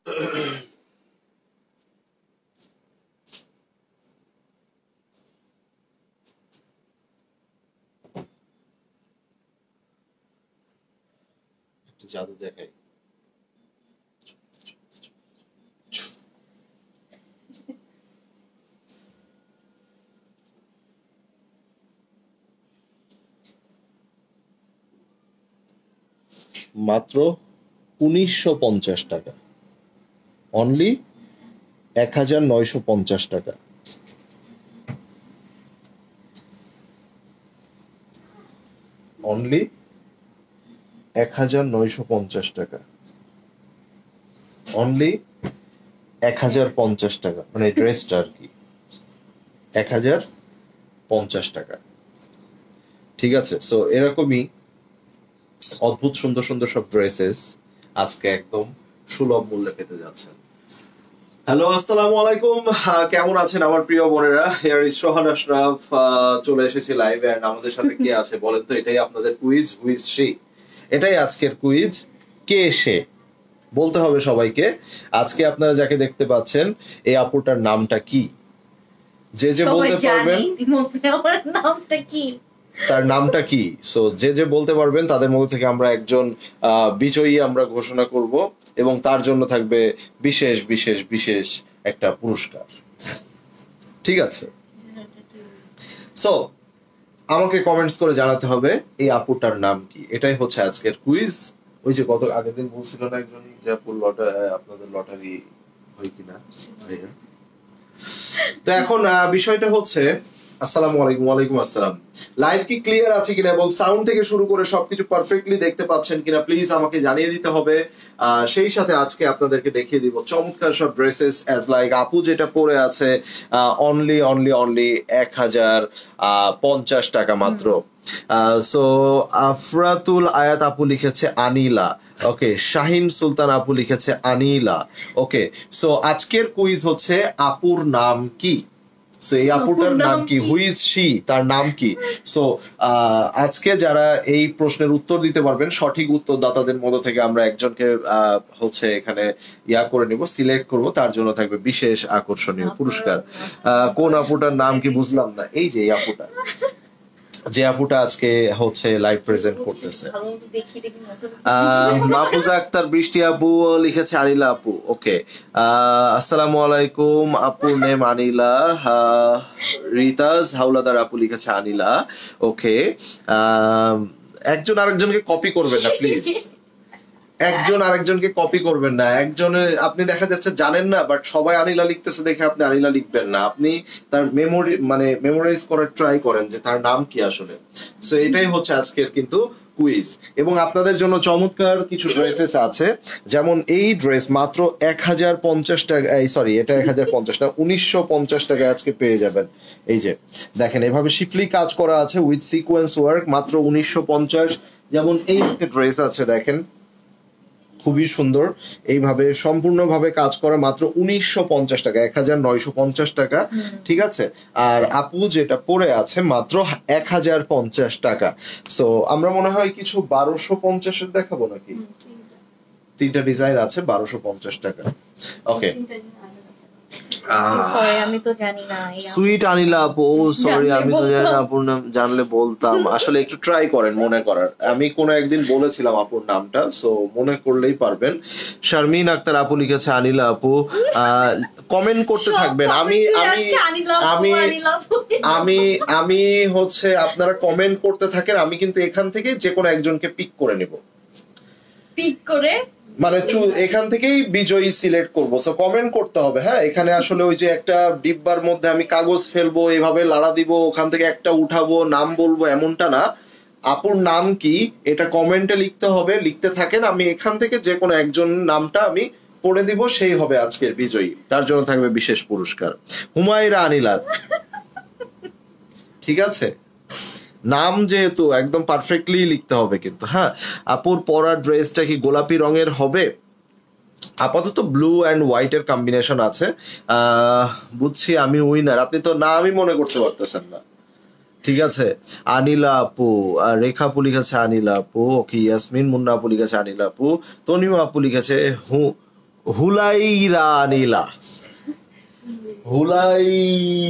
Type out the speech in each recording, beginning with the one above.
একটা জাদু দেখাই। মাত্র 1950 টাকা, অনলি 1950 টাকা। অনলি 1950 টাকা, অনলি 1050 টাকা, মানে ড্রেসটা আর কি 1050 টাকা। ঠিক আছে, সো এরকমই অদ্ভুত সুন্দর সুন্দর সব ড্রেসেস আজকে একদম সুলভ মূল্যে পেতে যাচ্ছেন। হ্যালো, আসসালামু আলাইকুম। কেমন আছেন আমার প্রিয় বোনেরা? হিয়ার ইজ সোহান আশরাফ। চলে এসেছি লাইভে, এন্ড আমাদের সাথে কে আছে বলেন তো? এটাই আপনাদের কুইজ, হু ইজ শি। এটাই আজকের কুইজ, কে সে বলতে হবে সবাইকে। আজকে আপনারা যাকে দেখতে পাচ্ছেন, এই আপুটার নামটা কি? যে যে বলতে পারবেন নামটা কি, তার নামটা কি, সো যে যে বলতে পারবেন তাদের মধ্যে থেকে আমরা একজন বিজয়ী আমরা ঘোষণা করব, এবং তার জন্য থাকবে বিশেষ বিশেষ বিশেষ একটা পুরস্কার। ঠিক আছে, সো আমাকে কমেন্টস করে জানাতে হবে এই আপুটার নাম কি। এটাই হচ্ছে আজকের কুইজ। ওই যে গত আগের দিন বলছিল না একজন যে আপুর আপনাদের লটারি হয় কিনা। তো এখন বিষয়টা হচ্ছে, আসসালামু আলাইকুম। ওয়ালাইকুম আসসালাম। লাইভ কি ক্লিয়ার আছে কিনা এবং সাউন্ড থেকে শুরু করে সবকিছু পারফেক্টলি দেখতে পাচ্ছেন কিনা প্লিজ আমাকে জানিয়ে দিতে হবে। সেই সাথে আজকে আপনাদেরকে দেখিয়ে দিব চমৎকার সব ড্রেসেস, অ্যাজ লাইক আপু যেটা পরে আছে অনলি 1050 টাকা মাত্র। সো আফরাতুল আয়াত আপু লিখেছে আনিলা, ওকে। শাহিন সুলতান আপু লিখেছে আনিলা, ওকে। সো আজকের কুইজ হচ্ছে আপুর নাম কি। সো এই আপুটার নাম কি, হু ইজ শি, তার নাম কি। সো আজকে যারা এই প্রশ্নের উত্তর দিতে পারবেন, সঠিক উত্তরদাতাদের মধ্য থেকে আমরা একজনকে হচ্ছে এখানে করে নিব, সিলেক্ট করব, তার জন্য থাকবে বিশেষ আকর্ষণীয় পুরস্কার। কোন আপুটার নাম কি বুঝলাম না। এই যে এই আপুটা, যে আপুটা আজকে হচ্ছে লাইভ প্রেজেন্ট করতেছে। মাহফুজা আক্তার বৃষ্টি আপু লিখেছে আনিলা আপু, ওকে। আসসালামু আলাইকুম, আপুর নেম আনিলা। রিতাজ হাওলাদার আপু লিখেছে আনিলা, ওকে। একজন আরেকজনকে কপি করবেন না প্লিজ, একজন আরেকজনকে কপি করবেন না। একজনের আপনি দেখা যাচ্ছে জানেন না, বাট সবাই আনিলা লিখতেছে দেখে আপনি আনিলা লিখবেন না। আপনি তার মেমোরাইজ করার ট্রাই করেন যে তার নাম কি আসলে। সো এটাই হচ্ছে আজকের কিন্তু কুইজ, এবং আপনাদের জন্য চমৎকার কিছু ড্রেসেস আছে। যেমন এই ড্রেস মাত্র 1050 টাকা, সরি এটা 1050 না, 1950 টাকায় আজকে পেয়ে যাবেন। এই যে দেখেন, এভাবে শিফলি কাজ করা আছে উইথ সিকোয়েন্স ওয়ার্ক, মাত্র 1950। যেমন এই একটা ড্রেস আছে দেখেন, খুবই সুন্দর, এইভাবে সম্পূর্ণভাবে কাজ করা, মাত্র 1950 টাকা, 1950 টাকা। ঠিক আছে, আর আপু যেটা পরে আছে মাত্র 1050 টাকা। সো আমরা মনে হয় কিছু 1250-এর দেখাবো নাকি? তিনটা ডিজাইন আছে 1250 টাকা, ওকে। আমি তো জানি না। সুইট আনিলা আপু, সরি আমি তো জানি না আপুর নাম, জানলে বলতাম। আসলে একটু ট্রাই করেন মনে করার, আমি কোনো একদিন বলেছিলাম আপুর নামটা, সো মনে করলেই পারবেন। শারমিন আক্তার আপু লিখেছে আনিলা আপু। কমেন্ট করতে থাকবেন। আমি আমি আমি আমি আমি হচ্ছে আপনারা কমেন্ট করতে থাকেন, আমি কিন্তু এখান থেকে যে কোনো একজনকে পিক করে নিব, পিক করে মানে এখান থেকেই বিজয়ী সিলেক্ট করবো। সো কমেন্ট করতে হবে, হ্যাঁ। এখানে আসলে ওই যে একটা ডিব্বার মধ্যে আমি কাগজ ফেলবো, এভাবে লাড়া দিব, ওখান থেকে একটা উঠাবো, নাম বলবো, এমনটা না। আপুর নাম কি এটা কমেন্টে লিখতে হবে, লিখতে থাকেন। আমি এখান থেকে যে কোনো একজন নামটা আমি পড়ে দিব, সেই হবে আজকের বিজয়ী, তার জন্য থাকবে বিশেষ পুরস্কার। হুমায়রা আনিলা, ঠিক আছে। নাম যেহেতু একদম পারফেক্টলি লিখতে হবে কিন্তু, হ্যাঁ। আপুর পরার ড্রেসটা কি গোলাপি রঙের হবে? আপাতত ব্লু অ্যান্ড হোয়াইট এর কম্বিনেশন আছে। বুঝছি, আমি উইনার। আপনি তো না আমি মনে করতে পারতেছেন না, ঠিক আছে। আনিলা আপু, রেখা আপু লিখেছে আনিলা আপু, ওকে। ইয়াসমিন মুন্না আপু লিখেছে আনিলা আপু। তনিমা আপু লিখেছে হুলাইরা নীলা।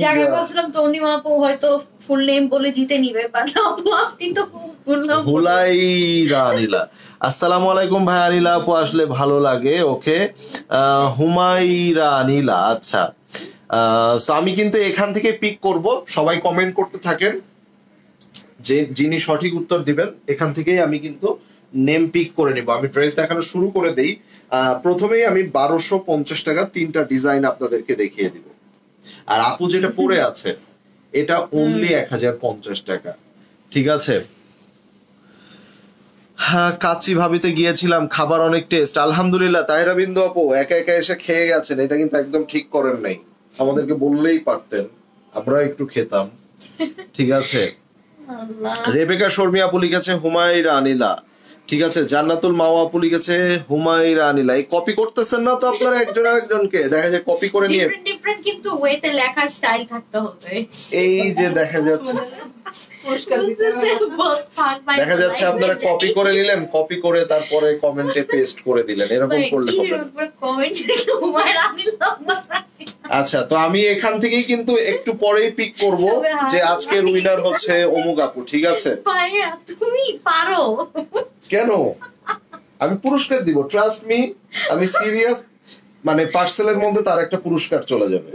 জায়গায় ভাবছিলাম তনিমা আপু হয়তো ফুল নেম বলে জিতে নিবে, বাট আপু আপনি তো ফুল নাম হুলাইরা নীলা। আসসালামু আলাইকুম ভাই আনিলা আপু, আসলে ভালো লাগে। ওকে, হুমাইরা নীলা। আচ্ছা, সো আমি কিন্তু এখান থেকে পিক করব, সবাই কমেন্ট করতে থাকেন, যে যিনি সঠিক উত্তর দিবেন এখান থেকেই আমি কিন্তু নেম পিক করে নিব। আমি ড্রেস দেখানো শুরু করে দেই। প্রথমেই আমি 1250 টাকা 3টা ডিজাইন আপনাদেরকে দেখিয়ে দিব। আর আপু যেটা পরে আছে এটা অনলি 1050 টাকা। ঠিক আছে। হ্যাঁ, কাচ্চি ভাবিতে গিয়েছিলাম, খাবার অনেক টেস্ট। আলহামদুলিল্লাহ। তাহিরা বিন্দু আপু একা একা এসে খেয়ে গেছেন, এটা কিন্তু একদম ঠিক করেন নাই, আমাদেরকে বললেই পারতেন, আমরা একটু খেতাম। ঠিক আছে। আল্লাহ। রেবেকা শর্মী আপু লিখেছে হুমায়রা আনিলা। ঠিক আছে। জান্নাতুল মাওয়া আপু লিখেছে হুমায়রা আনিলা। এই কপি করতেছেন না তো আপনারা একজন আরেকজনকে? দেখা যায় কপি করে নিয়ে ডিফারেন্ট কিন্তু ওয়েতে লেখার স্টাইল থাকতে হবে। এই যে দেখা যাচ্ছে দেখা যাচ্ছে আপনারা কপি করে নিলেন, কপি করে তারপরে কমেন্টে পেস্ট করে দিলেন, এরকম করলে হবে না। আচ্ছা, তো আমি এখান থেকেই কিন্তু একটু পরেই পিক করব যে আজকের উইনার হচ্ছে অমুক আপু। ঠিক আছে। ভাইয়া তুমি পারো। কেন? আমি পুরস্কার দিব, ট্রাস্ট মি, আমি সিরিয়াস। মানে পার্সেলের মধ্যে তার একটা পুরস্কার চলে যাবে।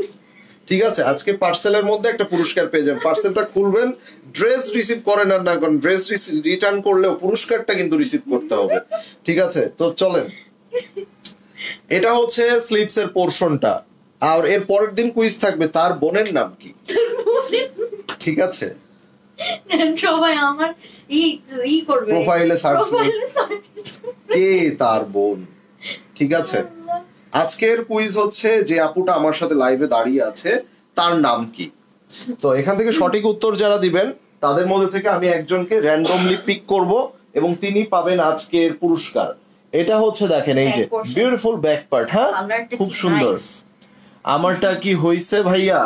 ঠিক আছে। আজকে পার্সেলের মধ্যে একটা পুরস্কার পেয়ে যাবেন। পার্সেলটা খুলবেন, ড্রেস রিসিভ করেন আর না করেন, ড্রেস রিটার্ন করলেও পুরস্কারটা কিন্তু রিসিভ করতে হবে। ঠিক আছে। তো চলেন, এটা হচ্ছে স্লিপস এর পোরশনটা। আর এর পরের দিন কুইজ থাকবে, তার বোনের নাম কি। ঠিক আছে। সবাই আমার ই করবে, প্রোফাইলে সার্চ কে তার বোন। ঠিক আছে। আজকের কুইজ হচ্ছে যে আপুটা আমার সাথে লাইভে দাঁড়িয়ে আছে তার নাম কি। তো এখান থেকে সঠিক উত্তর যারা দিবেন তাদের মধ্যে থেকে আমি একজনকে র্যান্ডমলি পিক করব এবং তিনি পাবেন আজকের পুরস্কার। এটা হচ্ছে দেখেন এই যে বিউটিফুল ব্যাক পার্ট। হ্যাঁ, খুব সুন্দর। আমারটা কি হইছে ভাইয়া?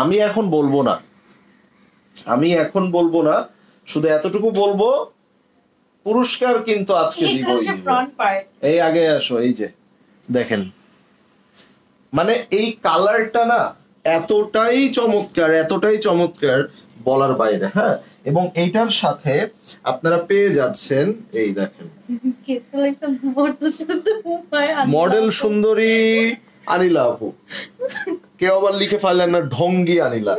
আমি এখন বলবো না, শুধু এতটুকু বলবো, পুরস্কার কিন্তু আজকে দিবই। এই আগে আসো, এই যে দেখেন, মানে এই কালারটা না এতটাই চমৎকার বলার বাইরে। হ্যাঁ, এবং এইটার সাথে আপনারা পেয়ে যাচ্ছেন, এই দেখেন, মডেল সুন্দরী আনিলা আপু। কেউ আবার লিখে ফেললেন না ঢঙ্গি আনিলা।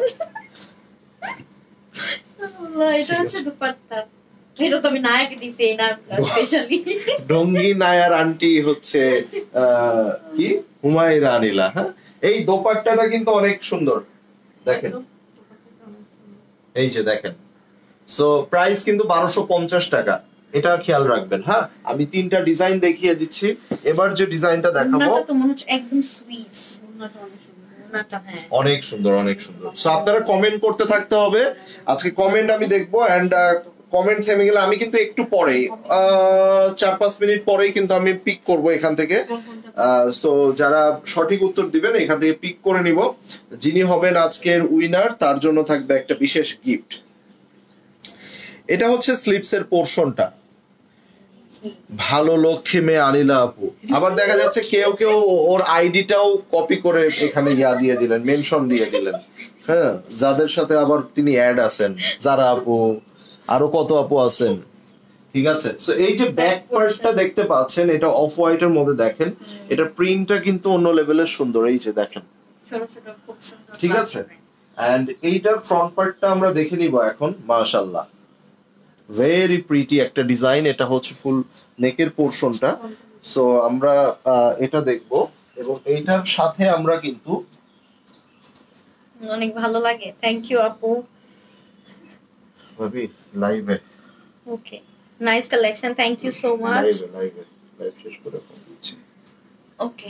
এটা হচ্ছে দুপাট্টা। এটা তো আমি নায়কে দিছি না, স্পেশালি ঢঙ্গি নায়ার আন্টি হচ্ছে কি হুমায়রা আনিলা। হ্যাঁ, এই দোপাট্টাটা কিন্তু অনেক সুন্দর, দেখেন, এই যে দেখেন। সো প্রাইস কিন্তু 1250 টাকা, এটা খেয়াল রাখবেন। হ্যাঁ, আমি 3টা ডিজাইন দেখিয়ে দিচ্ছি। এবার যে ডিজাইনটা দেখাবো একদম সুইস, অনেক সুন্দর। সো আপনারা কমেন্ট করতে থাকতে হবে। আজকে কমেন্ট আমি দেখবো, এন্ড কমেন্ট থেমে গেলে আমি কিন্তু একটু পরেই 4-5 মিনিট পরেই কিন্তু আমি পিক করব এখান থেকে। সো যারা সঠিক উত্তর দিবেন এখান থেকে পিক করে নিব। যিনি হবেন আজকের উইনার তার জন্য থাকবে একটা বিশেষ গিফট। এটা হচ্ছে স্লিপস এর পোরশনটা। ভালো লক্ষ্মী মেয়ে আনিলা আপু। আবার দেখা যাচ্ছে কেউ ওর আইডিটাও কপি করে এখানে দিয়ে দিলেন, মেনশন দিয়ে দিলেন। হ্যাঁ, যাদের সাথে আবার তিনি অ্যাড আছেন, যারা আপু, আরো কত আপু আছেন। ঠিক আছে। সো এই যে ব্যাক পার্টটা দেখতে পাচ্ছেন, এটা অফ হোয়াইট এর মধ্যে দেখেন, এটা প্রিন্টটা কিন্তু অন্য লেভেলের সুন্দর। এই যে দেখেন, খুব সুন্দর। ঠিক আছে। এন্ড এইটার ফ্রন্ট পার্টটা আমরা দেখে নিব এখন। মাশাআল্লাহ, ভেরি প্রিটি একটা ডিজাইন। এটা হচ্ছে ফুল নেকের পোরশনটা। সো আমরা এটা দেখব এবং এইটার সাথে আমরা কিন্তু অনেক ভালো লাগে। থ্যাংক ইউ আপু। ভাবি লাইভে okay, nice collection, thank you so much. Live শেষ করে ফোন দিচ্ছি। ওকে,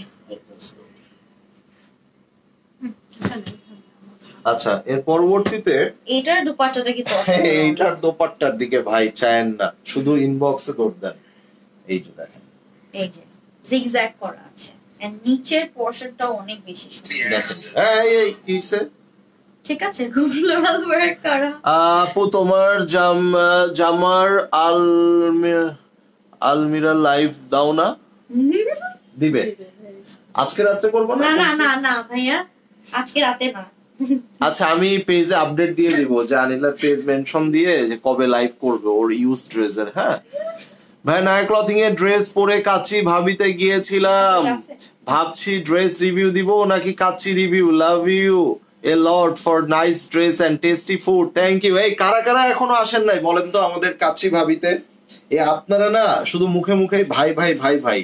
আচ্ছা, এর পরবর্তীতে এটার দুপাট্টাটা কি পছন্দ? এইটার দোপাট্টার দিকে ভাই চায়েন না, শুধু ইনবক্সে দৌড় দেন। এই যে দেখেন, এই যে জিগজ্যাগ করা আছে, এন্ড নিচের পোরশনটা অনেক বেশি সুন্দর। দেখেন এই কিছে। ঠিক আছে, খুব ফ্লোরাল ওয়ার্ক করা। আপু তোমার জামার আলমিরা লাইভ দাও না? দিবে। আজকে রাতে করবো না? না না না না ভাইয়া, আজকে রাতে না। আচ্ছা, আমি পেজে আপডেট দিয়ে দিব যে আনিলার পেজ মেনশন দিয়ে যে কবে লাইভ করবে ওর ইউজ ড্রেসের। হ্যাঁ ভাই, নায়া ক্লথিং এর ড্রেস পরে কাচ্চি ভাবিতে গিয়েছিলাম, ভাবছি ড্রেস রিভিউ দিব নাকি kacchi review. Love you a lot for nice dress and tasty food. Thank you. এই কারা কারা এখনো আসেন নাই বলেন তো আমাদের কাচ্চি ভাবিতে? এ আপনারা না শুধু মুখে মুখে ভাই ভাই ভাই ভাই।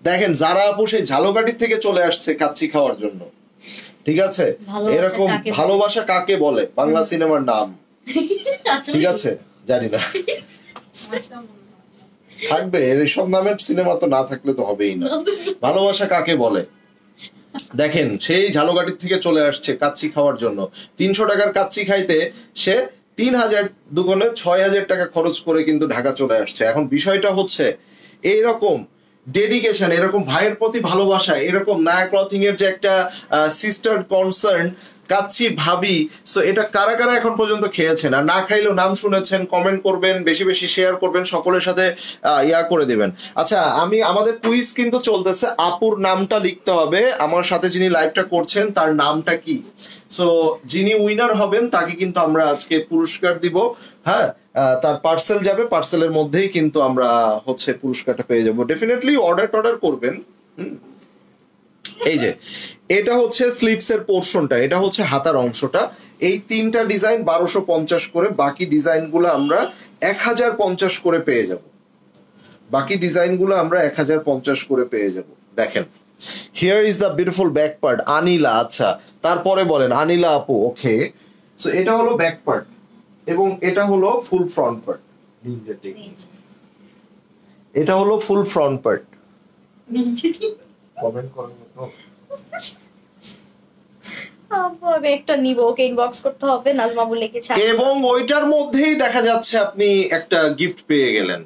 দেখেন যারা আপু সেই ঝালকাঠির থেকে চলে আসছে কাচ্চি খাওয়ার জন্য, ঠিক আছে? এরকম ভালোবাসা কাকে বলে বাংলা সিনেমার নাম, ঠিক আছে? জানি না, থাকবে এইসব নামের সিনেমা তো না থাকলে তো হবেই না। ভালোবাসা কাকে বলে? দেখেন সেই ঝালকাঠির থেকে চলে আসছে কাচ্চি খাওয়ার জন্য। 300 টাকার কাচ্চি খাইতে সে 3000 দুগুণে 6000 টাকা খরচ করে কিন্তু ঢাকা চলে আসছে। এখন বিষয়টা হচ্ছে এইরকম ডেডিকেশন, এরকম ভাইয়ের প্রতি ভালোবাসা, এরকম নায়া ক্লথিং এর যে একটা সিস্টার কনসার্ন কাচ্চি ভাবি, সো এটা কারা কারা এখন পর্যন্ত খেয়েছেন? আর না খাইলেও নাম শুনেছেন, কমেন্ট করবেন, বেশি বেশি শেয়ার করবেন, সকলের সাথে ইয়া করে দিবেন। আচ্ছা, আমাদের কুইজ কিন্তু চলতেছে, আপুর নামটা লিখতে হবে, আমার সাথে যিনি লাইভটা করছেন তার নামটা কি। সো যিনি উইনার হবেন তাকে কিন্তু আমরা আজকে পুরস্কার দিব। হ্যাঁ, তার পার্সেল যাবে, পার্সেলের মধ্যেই কিন্তু আমরা হচ্ছে পুরস্কারটা পেয়ে যাবো। ডেফিনেটলি অর্ডার করবেন। এই যে এটা হচ্ছে স্লিভস এর পোর্শনটা, এটা হচ্ছে হাতার অংশটা। এই তিনটা ডিজাইন 1250 করে, বাকি ডিজাইন গুলো আমরা 1050 করে পেয়ে যাব। বাকি ডিজাইন গুলো আমরা 1050 করে পেয়ে যাব। দেখেন, here is the beautiful back part. আনিলা, আচ্ছা তারপরে বলেন আনিলা আপু। ওকে, সো এটা হলো ব্যাক পার্ট এবং এটা হলো ফুল ফ্রন্ট পার্ট। এটা হলো ফুল ফ্রন্ট পার্ট। কমেন্ট করেন তো। আমি একটা নিব, ওকে ইনবক্স করতে হবে, নাজমা বলে লিখেছে। এবং ওইটার মধ্যেই দেখা যাচ্ছে আপনি একটা গিফট পেয়ে গেলেন।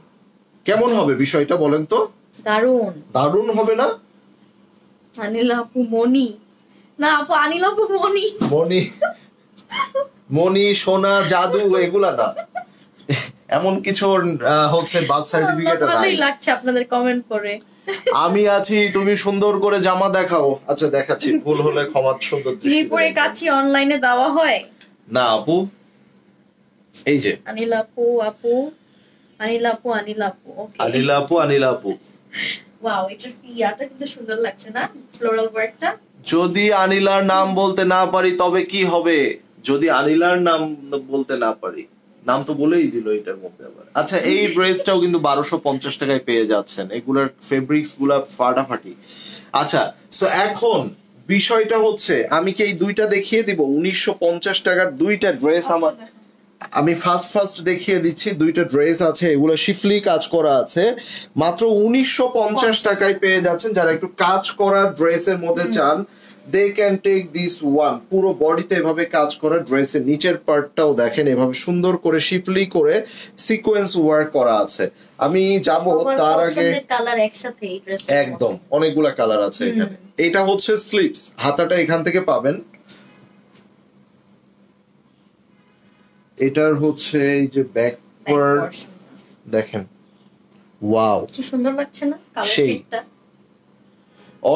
কেমন হবে বিষয়টা বলেন তো? দারুণ। দারুণ হবে না? আনিলা আপু মনি, না আপু আনিলা আপু মনি, মনি মনি সোনা জাদু এগুলা না, এমন কিছু হচ্ছে বার্থ সার্টিফিকেট নাই। ভালোই লাগছে আপনাদের কমেন্ট করে। আমি আছি, তুমি সুন্দর করে জামা দেখাও। আচ্ছা দেখাচ্ছি, ভুল হলে ক্ষমা সুন্দর দৃষ্টিতে। মিরপুরে কাচ্চি অনলাইনে দেওয়া হয় না আপু, এই যে আনিলা আপু আপু আনিলা আপু আনিলা আপু। ওকে, আনিলা আপু আনিলা আপু। ওয়াও, এটা ইয়াটা কিন্তু সুন্দর লাগছে না, ফ্লোরাল ওয়ার্কটা। যদি আনিলার নাম বলতে না পারি তবে কি হবে? যদি আনিলার নাম বলতে না পারি, নাম তো বলেই দিল এটার মধ্যে আবার। আচ্ছা, এই ড্রেসটাও কিন্তু 1250 টাকায় পেয়ে যাচ্ছেন। এগুলার ফেব্রিক্স গুলা ফাটাফাটি। আচ্ছা, সো এখন বিষয়টা হচ্ছে, আমি কি এই দুইটা দেখিয়ে দিব? 1950 টাকার দুইটা ড্রেস আমি ফার্স্ট দেখিয়ে দিচ্ছি। দুইটা ড্রেস আছে, এগুলো শিফলি কাজ করা আছে, মাত্র 1950 টাকায় পেয়ে যাচ্ছেন। যারা একটু কাজ করা ড্রেসের মধ্যে চান, they can take this one. পুরো বডিতে এভাবে কাজ করা, ড্রেসের নিচের পার্টটাও দেখেন এভাবে সুন্দর করে শিফলি করে সিকোয়েন্স ওয়ার্ক করা আছে। আমি যাব তার আগে, কালার একসাথে এই ড্রেস একদম অনেকগুলা কালার আছে এখানে। এটা হচ্ছে স্লিভস, হাতাটা এখান থেকে পাবেন। এটার হচ্ছে এই যে ব্যাক পার্ট দেখেন, ওয়াও কি সুন্দর লাগছে না কালার শেডটা,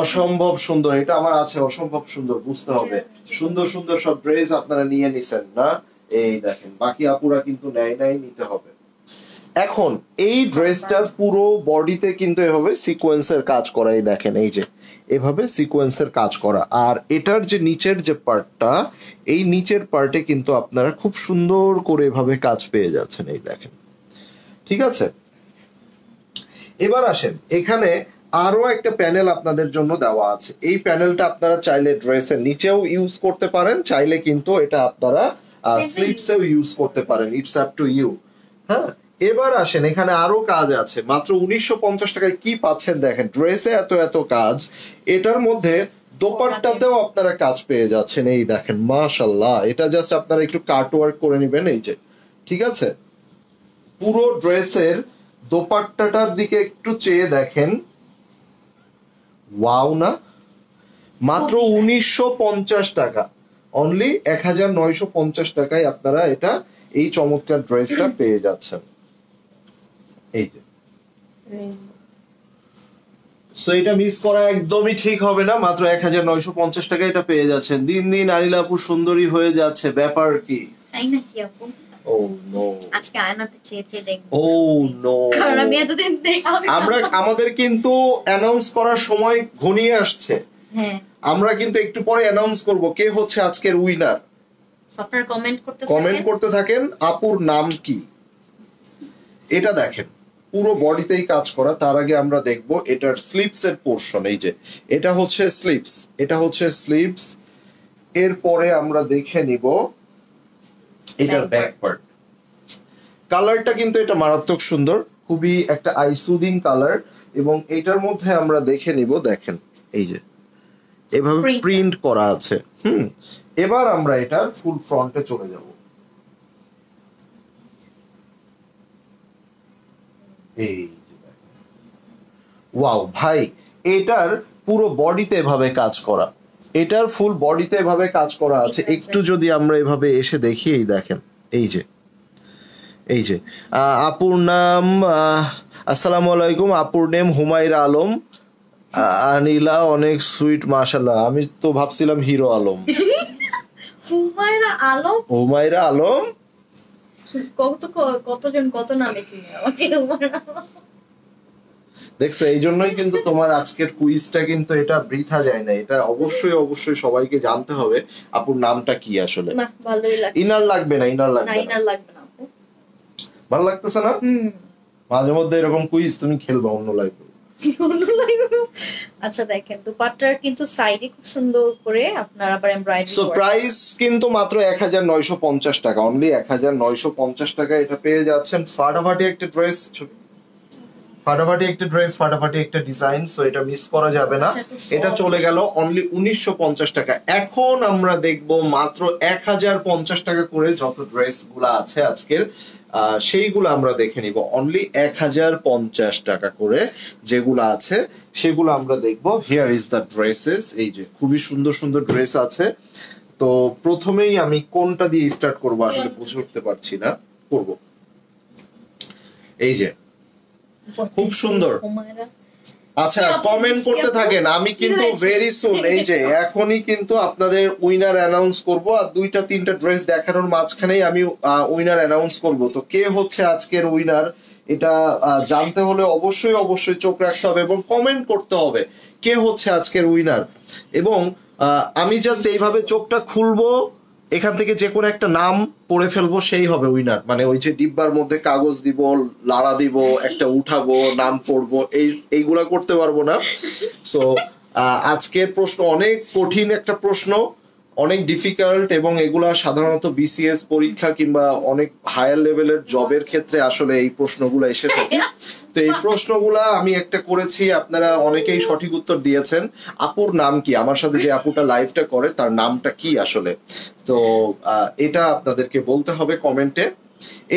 অসম্ভব সুন্দর। এটা আমার আছে, অসম্ভব সুন্দর, বুঝতে হবে। সুন্দর সুন্দর সব ড্রেস আপনারা নিয়ে নিছেন না, এই দেখেন। বাকি আপুরা কিন্তু নেয় নাই, নিতে হবে। এখন এই ড্রেসটার পুরো বডিতে কিন্তু এভাবে সিকোয়েন্সের কাজ করা, এই দেখেন এই যে এভাবে সিকোয়েন্সের কাজ করা। আর এটার যে নিচের যে পার্টটা, এই নিচের পার্টে কিন্তু আপনারা খুব সুন্দর করে এভাবে কাজ পেয়ে যাচ্ছেন, এই দেখেন। ঠিক আছে, এবার আসেন, এখানে আরো একটা প্যানেল আপনাদের জন্য দেওয়া আছে। এই প্যানেলটা আপনারা চাইলে ড্রেসের নিচেও ইউজ করতে পারেন, চাইলে কিন্তু এটা আপনারা স্লিভসেও ইউজ করতে পারেন। It's up to you. হ্যাঁ, এবার আসেন, এখানে আরো কাজ আছে। মাত্র 1950 টাকায় কি পাচ্ছেন দেখেন, ড্রেসে এত এত কাজ, এটার মধ্যে দোপাট্টাতেও আপনারা কাজ পেয়ে যাচ্ছেন। এই দেখেন, মাশাআল্লাহ। এটা জাস্ট আপনারা একটু কাট ওয়ার্ক করে নেবেন, এই যে, ঠিক আছে? পুরো ড্রেসের দোপাট্টাটার দিকে একটু চেয়ে দেখেন, ওয়াও না? মাত্র 1950 টাকা, অনলি 1950 টাকায় আপনারা এটা, এই চমৎকার ড্রেসটা পেয়ে যাচ্ছেন। এই যে সো এটা মিস করা একদমই ঠিক হবে না, মাত্র 1950 টাকা এটা পেয়ে যাচ্ছেন। দিন দিন আনিলা আপু সুন্দরী হয়ে যাচ্ছে, ব্যাপার কি? তাই নাকি আপু? ও নো, আজকে আয়নাতে চেয়ে চেয়ে দেখবো। ও নো, কারণ আমি এতদিন আমরা আমাদের কিন্তু অ্যানাউন্স করার সময় ঘনিয়ে আসছে। হ্যাঁ, আমরা কিন্তু একটু পরে অ্যানাউন্স করব কে হচ্ছে আজকের উইনার। আপনারা কমেন্ট করতে থাকেন আপুর নাম কি। এটা দেখেন পুরো বডিতেই কাজ করা। তার আগে আমরা দেখব এটার স্লিপস এর পোরশন। এই যে এটা হচ্ছে স্লিপস, এটা হচ্ছে স্লিপস। এরপরে আমরা দেখে নিব এটার ব্যাক পার্ট। কালারটা কিন্তু এটা মারাত্মক সুন্দর, খুবই একটা আই সুদিং কালার। এবং এটার মধ্যে আমরা দেখে নিব, দেখেন এই যে এভাবে প্রিন্ট করা আছে। এবার আমরা এটা ফুল ফ্রন্টে চলে যাব। এই ওয়াও ভাই, এটার পুরো বডিতে এভাবে কাজ করা, এটার ফুল বডিতে এভাবে কাজ করা আছে। একটু যদি আমরা এভাবে এসে দেখি, এই দেখেন এই যে আপুর নাম, আসসালামু আলাইকুম, আপুর নেম হুমায়রা আলম। আনিলা অনেক সুইট, মাশাআল্লাহ। আমি তো ভাবছিলাম হিরো আলম। হুমায়রা আলম কতজন কত নামে চিনি আমাকে। দেখছো, এই জন্যই কিন্তু তোমার আজকের কুইজটা কিন্তু এটা বৃথা যায় না। এটা অবশ্যই অবশ্যই সবাইকে জানতে হবে আপুর নামটা কি আসলে। না, ভালোই লাগছে। ইনার লাগবে না, ইনার লাগবে না, ইনার লাগবে না আপু। ভালো লাগতেছে না? মাঝে মধ্যে এরকম কুইজ তুমি খেলবা অন্য লাইভে। আচ্ছা দেখেন, দুপাট্টার কিন্তু সাইডে খুব সুন্দর করে আপনার আবার এমব্রয়ডারি। সো প্রাইস কিন্তু মাত্র 1950 টাকা, অনলি 1950 টাকা এটা পেয়ে যাচ্ছেন। ফাটাফাটি একটা ড্রেস, ফাটাফাটি একটা ডিজাইন। সো এটা মিস করা যাবে না। এটা চলে গেল অনলি 1950 টাকা। এখন আমরা দেখব মাত্র 1050 টাকা করে যত ড্রেস গুলা আছে আজকের, সেইগুলো আমরা দেখে নিব। অনলি 1050 টাকা করে যেগুলো আছে সেগুলো আমরা দেখব। Here is the dresses. এই যে খুবই সুন্দর সুন্দর ড্রেস আছে। তো প্রথমেই আমি কোনটা দিয়ে স্টার্ট করব আসলে বুঝে উঠতে পারছি না। করব এই যে খুব সুন্দর। আচ্ছা, কমেন্ট করতে থাকেন, আমি কিন্তু ভেরি সুন এই যে এখনই কিন্তু আপনাদের উইনার অ্যানাউন্স করব। আর 2-3টা ড্রেস দেখানোর মাঝখানেই আমি উইনার অ্যানাউন্স করব। তো কে হচ্ছে আজকের উইনার এটা জানতে হলে অবশ্যই অবশ্যই চোখ রাখতে হবে এবং কমেন্ট করতে হবে কে হচ্ছে আজকের উইনার। এবং আমি জাস্ট এইভাবে চোখটা খুলবো, এখান থেকে যে কোনো একটা নাম পড়ে ফেলবো, সেই হবে উইনার। মানে ওই যে ডিব্বার মধ্যে কাগজ দিব, লাড়া দিব, একটা উঠাবো, নাম পড়বো, এইগুলা করতে পারবো না। সো আজকের প্রশ্ন অনেক কঠিন একটা প্রশ্ন, অনেক ডিফিকাল্ট, এবং এগুলা সাধারণত বিসিএস পরীক্ষা কিংবা অনেক হায়ার লেভেলের জবের ক্ষেত্রে আসলে এই প্রশ্নগুলো এসে থাকে। তো এই প্রশ্নগুলা আমি একটা করেছি, আপনারা অনেকেই সঠিক উত্তর দিয়েছেন। আপুর নাম কি, আমার সাথে যে আপুটা লাইভটা করে তার নামটা কি আসলে, তো এটা আপনাদেরকে বলতে হবে কমেন্টে।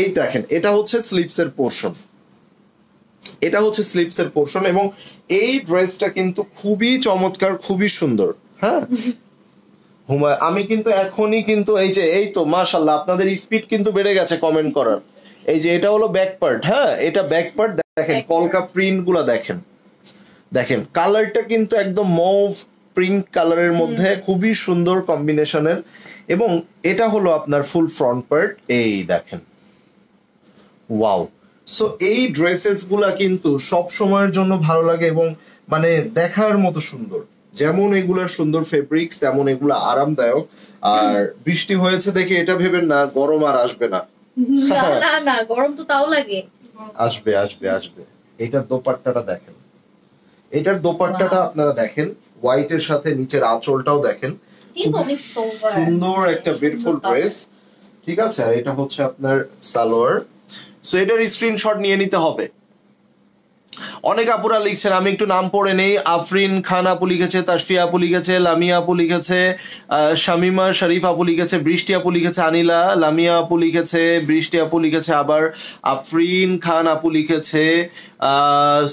এই দেখেন, এটা হচ্ছে স্লিপসের পোরশন, এটা হচ্ছে স্লিপসের পোরশন। এবং এই ড্রেসটা কিন্তু খুবই চমৎকার, খুবই সুন্দর। হ্যাঁ, আমি কিন্তু এখনই কিন্তু এই তো মাশাআল্লাহ, আপনাদের স্পিড কিন্তু বেড়ে গেছে কমেন্ট করার। এই যে এটা হলো ব্যাক পার্ট। হ্যাঁ, এটা ব্যাক পার্ট। দেখেন কলকা প্রিন্ট গুলা দেখেন, দেখেন কালারটা কিন্তু একদম মভ প্রিন্ট কালারের মধ্যে, খুবই সুন্দর কম্বিনেশনের। এবং এটা হলো আপনার ফুল ফ্রন্ট পার্ট। এই দেখেন, ওয়াও। সো এই ড্রেসেস গুলা কিন্তু সব সময়ের জন্য ভালো লাগে এবং মানে দেখার মতো সুন্দর। যেমন এগুলার সুন্দর ফেব্রিক্স, তেমন এগুলা আরামদায়ক। আর বৃষ্টি হয়েছে দেখে এটা ভেবেন না গরম আর আসবে না। না, গরম তো তাও লাগে। আসবে আসবে আসবে। এটার দোপাট্টাটা দেখেন, এটার দোপাট্টাটা আপনারা দেখেন, হোয়াইটের সাথে নিচের আঁচলটাও দেখেন, খুব সুন্দর একটা বিউটিফুল ড্রেস। ঠিক আছে, আর এটা হচ্ছে আপনার সালোয়ার। সো এটার স্ক্রিনশট নিয়ে নিতে হবে। অনেক আপুরা লিখছেন, আমি একটু নাম পড়ে নেই। আফরিন খান আপু লিখেছে, তাসফিয়া আপু লিখেছে, লামিয়া আপু লিখেছে, শামিমা শরীফ আপু লিখেছে, বৃষ্টি আপু লিখেছে, আনিলা, লামিয়া আপু লিখেছে, বৃষ্টি আপু লিখেছে, আবার আফরিন খান আপু লিখেছে।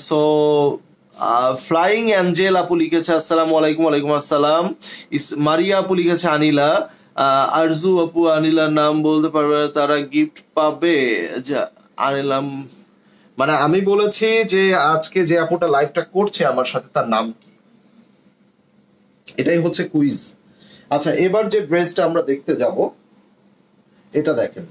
সো ফ্লাইং অ্যাঞ্জেল আপু লিখেছে আসসালামু আলাইকুম। ওয়ালাইকুম আসসালাম। মারিয়া আপু লিখেছে আনিলা। আরজু আপু, আনিলার নাম বলতে পারবে, তারা গিফট পাবে। আনিলাম মানে আমি বলেছি যে আজকে যে আপুটা লাইভটা করছে আমার সাথে তার নাম কি, এটাই হচ্ছে কুইজ। আচ্ছা এবার যে ড্রেসটা আমরা দেখতে যাব এটা দেখেন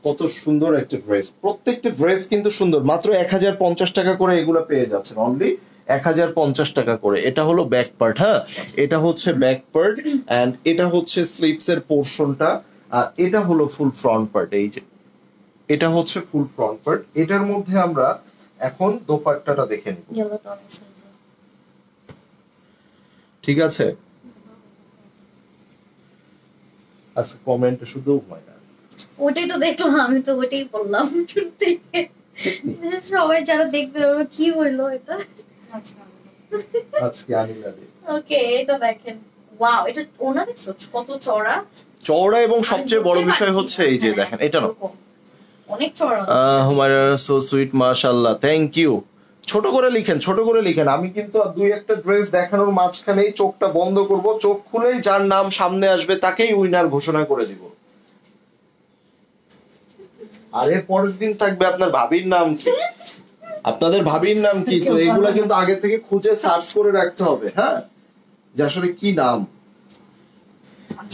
কত সুন্দর একটা ড্রেস, প্রত্যেকটা ড্রেস কিন্তু সুন্দর। মাত্র 1050 টাকা করে এগুলো পেয়ে যাচ্ছেন, অনলি 1050 টাকা করে। এটা হলো ব্যাক পার্ট, হ্যাঁ এটা হচ্ছে ব্যাক পার্ট এন্ড এটা হচ্ছে স্লিভস এর পোরশনটা, আর এটা হলো ফুল ফ্রন্ট পার্ট। এই যে এটা হচ্ছে ফুল ফ্রন্ট পার্ট। এটার মধ্যে আমরা এখন দোপাট্টাটা দেখে নিব, ঠিক আছে? আচ্ছা কমেন্টে শুধু হয় না, ওটাই তো দেখলাম, আমি তো ওটাই বললাম শুরু থেকে। সবাই যারা দেখবে কি হইলো এটা। আজকে আনিলা দে। ওকে এটা দেখেন, ওয়াও এটা ওনা দেখছো কত চওড়া চওড়া, এবং সবচেয়ে বড় বিষয় হচ্ছে এই যে দেখেন এটা না, অনেক চওড়া। হুমায়রা সো সুইট, মাশাআল্লাহ, থ্যাংক ইউ। ছোট করে লিখেন, ছোট করে লিখেন। আমি কিন্তু দুই একটা ড্রেস দেখানোর মাঝখানেই চোখটা বন্ধ করব, চোখ খুলেই যার নাম সামনে আসবে তাকেই উইনার ঘোষণা করে দিব। আর এর পরের দিন থাকবে আপনার ভাবির নাম কি, আপনাদের ভাবির নাম কি, তো এগুলা কিন্তু আগে থেকে খুঁজে সার্চ করে রাখতে হবে, হ্যাঁ যে আসলে কি নাম।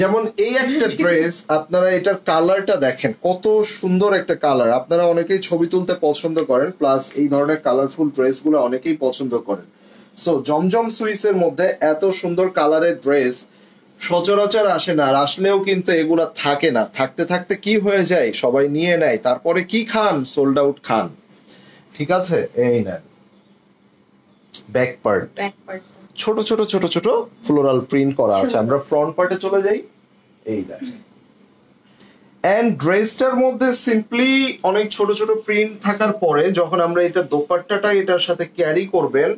যেমন এই একটা ড্রেস, আপনারা এটার কালারটা দেখেন কত সুন্দর একটা কালার। আপনারা অনেকেই ছবি তুলতে পছন্দ করেন, প্লাস এই ধরনের কালারফুল ড্রেসগুলো অনেকেই পছন্দ করেন। সো জমজম সুইসের মধ্যে এত সুন্দর কালারের ড্রেস সচরাচর আসে না, আর আসলেও কিন্তু এগুলা থাকে না। থাকতে থাকতে কি হয়ে যায়, সবাই নিয়ে নেয়, তারপরে কি খান, সোল্ড আউট খান। ঠিক আছে, এই নেন ব্যাক পার্ট, ছোট ছোট ছোট ছোট ফ্লোরাল প্রিন্ট করা আছে। আমরা ফ্রন্ট পার্টে চলে যাই, এই দেখেন। এন্ড ড্রেসটার মধ্যে সিম্পলি অনেক ছোট ছোট প্রিন্ট থাকার পরে যখন আমরা এটা দোপাট্টাটা এটার সাথে ক্যারি করবেন,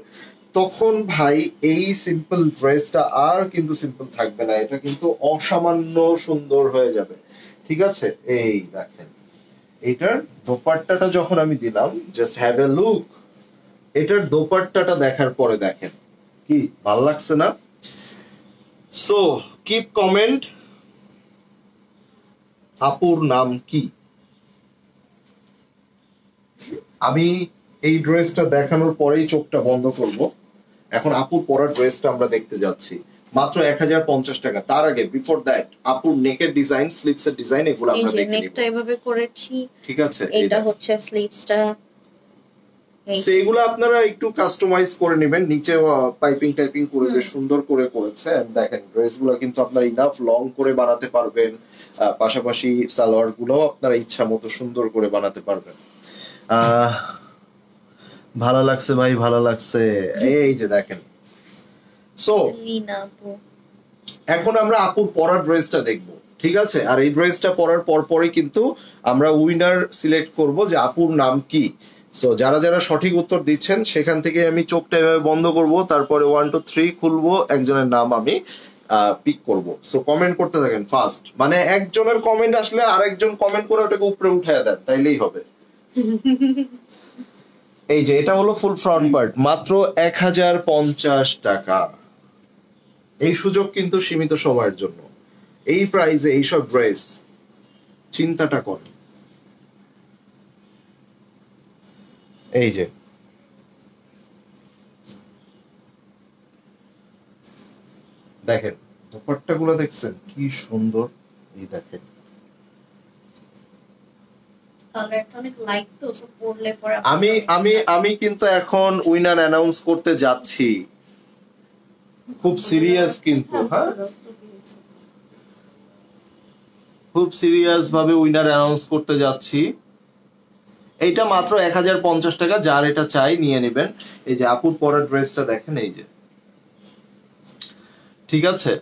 তখন ভাই এই সিম্পল ড্রেসটা আর কিন্তু সিম্পল থাকবে না, এটা কিন্তু অসামান্য সুন্দর হয়ে যাবে। ঠিক আছে, এই দেখেন এটার দোপাট্টাটা যখন আমি দিলাম, জাস্ট হ্যাভ এ লুক। এটার দোপাট্টাটা দেখার পরে দেখেন কি ভাল লাগছে না? সো কিপ কমেন্ট, আপুর নাম কি? আমি এই ড্রেসটা দেখানোর পরেই চোখটা বন্ধ করব। এখন আপুর পরার ড্রেসটা আমরা দেখতে যাচ্ছি, মাত্র 1050 টাকা। তার আগে বিফোর দ্যাট আপুর নেকের ডিজাইন, স্লিভস এর ডিজাইন এগুলো আমরা দেখে নিব। নেকটা এভাবে করেছি, ঠিক আছে, এটা হচ্ছে স্লিভসটা। এগুলো আপনারা একটু কাস্টমাইজ করে নেবেন, নিচে পাইপিং টাইপিং করে বেশ সুন্দর করে করেছে। দেখেন ড্রেসগুলো কিন্তু আপনারা ইনাফ লং করে বানাতে পারবেন, পাশাপাশি সালোয়ার গুলো আপনারা ইচ্ছা মতো সুন্দর করে বানাতে পারবেন। ভালো লাগছে ভাই, ভালো লাগছে। এই যে দেখেন, সো এখন আমরা আপুর পরার ড্রেসটা দেখব, ঠিক আছে? আর এই ড্রেসটা পরার পরপরই কিন্তু আমরা উইনার সিলেক্ট করব যে আপুর নাম কি। সো যারা যারা সঠিক উত্তর দিচ্ছেন সেখান থেকে আমি চোখটা এভাবে বন্ধ করব, তারপরে 1 2 3 খুলবো, একজনের নাম আমি পিক করব। সো কমেন্ট করতে থাকেন ফার্স্ট, মানে একজনের কমেন্ট আসলে আরেকজন কমেন্ট করে ওটাকে উপরে উঠায় দেন, তাইলেই হবে। এই যে এটা হলো ফুল ফ্রন্ট পার্ট, মাত্র 1050 টাকা। এই সুযোগ কিন্তু সীমিত সময়ের জন্য, এই প্রাইসে এইসব ড্রেস, চিন্তাটা করেন। এই যে দেখেন দোপাট্টা গুলো দেখছেন কি সুন্দর, এই দেখেন আমি আমি আমি কিন্তু এখন উইনার অ্যানাউন্স করতে যাচ্ছি, খুব সিরিয়াস কিন্তু, হ্যাঁ খুব সিরিয়াস ভাবে উইনার অ্যানাউন্স করতে যাচ্ছি। এইটা মাত্র 1050 টাকা, যার এটা চাই নিয়ে নেবেন। এই যে আপুর পরের ড্রেসটা দেখেন, এই যে ঠিক আছে।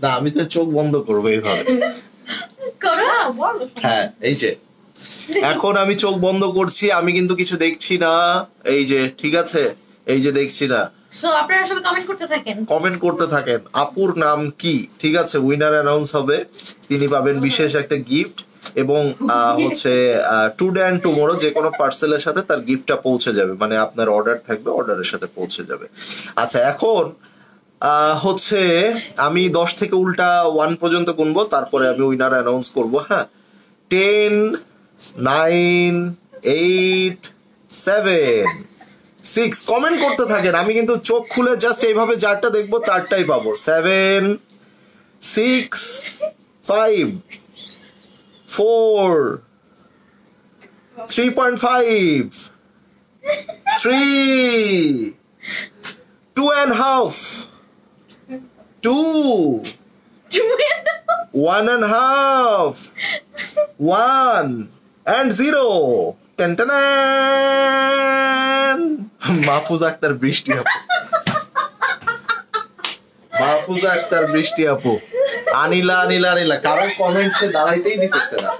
না আমি তো চোখ বন্ধ করবো এইভাবে, হ্যাঁ এই যে এখন আমি চোখ বন্ধ করছি, আমি কিন্তু কিছু দেখছি না। এই যে ঠিক আছে, এই যে দেখছি না। সো আপনারা সবাই কমেন্ট করতে থাকেন, কমেন্ট করতে থাকেন আপুর নাম কি। ঠিক আছে, উইনার অ্যানাউন্স হবে, তিনি পাবেন বিশেষ একটা গিফট। এবং হচ্ছে টুডে অ্যান্ড টুমোরো যে কোনো পার্সেলের সাথে তার গিফটটা পৌঁছে যাবে, মানে আপনার অর্ডার থাকবে, অর্ডারের সাথে পৌঁছে যাবে। আচ্ছা, এখন হচ্ছে আমি 10 থেকে উল্টা 1 পর্যন্ত গুনবো, তারপরে আমি উইনার অ্যানাউন্স করবো। হ্যাঁ, 10, 9, 8, 7, 6। কমেন্ট করতে থাকেন, আমি কিন্তু চোখ খুলে জাস্ট এইভাবে যারটা দেখবো তারটাই পাবো। 7, 6, 5, 4, 3.5, 3, 2.5, 2, 1.5, 1 and 0। মাহফুজ আক্তার বৃষ্টি আপু, মাহফুজ আক্তার বৃষ্টি আপু, আনিলা আনিলা আনিলা। কারোর কমেন্ট সে দাঁড়াইতেই দিতেছে না।